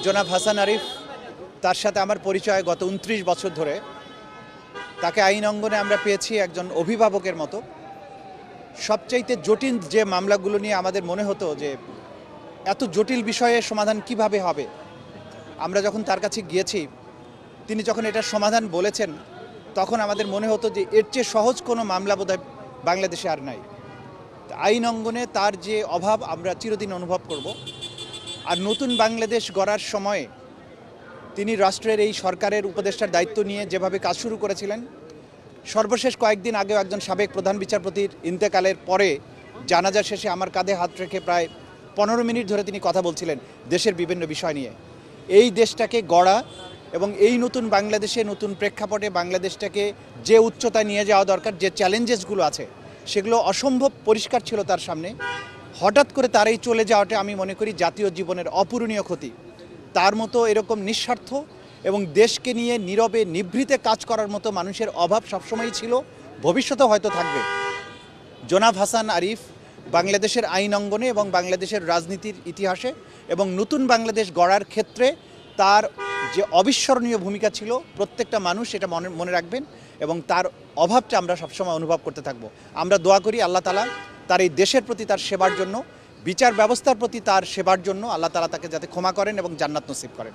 জনাব হাসান আরিফ, তার সাথে আমার পরিচয় গত ২৯ বছর ধরে। তাকে আইন অঙ্গনে আমরা পেয়েছি একজন অভিভাবকের মতো। সবচাইতে জটিল যে মামলাগুলো নিয়ে আমাদের মনে হতো যে এত জটিল বিষয়ে সমাধান কিভাবে হবে, আমরা যখন তার কাছে গিয়েছি, তিনি যখন এটার সমাধান বলেছেন, তখন আমাদের মনে হতো যে এর চেয়ে সহজ কোনো মামলা বোধহয় বাংলাদেশে আর নাই। আইন অঙ্গনে তার যে অভাব আমরা চিরদিন অনুভব করব। আর নতুন বাংলাদেশ গড়ার সময়ে তিনি রাষ্ট্রের এই সরকারের উপদেষ্টার দায়িত্ব নিয়ে যেভাবে কাজ শুরু করেছিলেন, সর্বশেষ কয়েকদিন আগেও একজন সাবেক প্রধান বিচারপতির ইন্তেকালের পরে জানাজা শেষে আমার কাঁধে হাত রেখে প্রায় 15 মিনিট ধরে তিনি কথা বলছিলেন দেশের বিভিন্ন বিষয় নিয়ে। এই দেশটাকে গড়া এবং এই নতুন বাংলাদেশে নতুন প্রেক্ষাপটে বাংলাদেশটাকে যে উচ্চতায় নিয়ে যাওয়া দরকার, যে চ্যালেঞ্জেসগুলো আছে সেগুলো অসম্ভব পরিষ্কার ছিল তার সামনে। হঠাৎ করে তার এই চলে যাওয়াটা আমি মনে করি জাতীয় জীবনের অপূরণীয় ক্ষতি। তার মতো এরকম নিঃস্বার্থ এবং দেশকে নিয়ে নীরবে নিভৃতে কাজ করার মতো মানুষের অভাব সবসময়ই ছিল, ভবিষ্যতেও হয়তো থাকবে। জনাব হাসান আরিফ বাংলাদেশের আইন অঙ্গনে এবং বাংলাদেশের রাজনীতির ইতিহাসে এবং নতুন বাংলাদেশ গড়ার ক্ষেত্রে তার যে অবিস্মরণীয় ভূমিকা ছিল, প্রত্যেকটা মানুষ এটা মনে রাখবেন এবং তার অভাবটা আমরা সবসময় অনুভব করতে থাকব। আমরা দোয়া করি আল্লাহ তাআলা তার এই দেশের প্রতি তার সেবার জন্য, বিচার ব্যবস্থার প্রতি তার সেবার জন্য আল্লাহ তাআলা তাকে যাতে ক্ষমা করেন এবং জান্নাত নসিব করেন।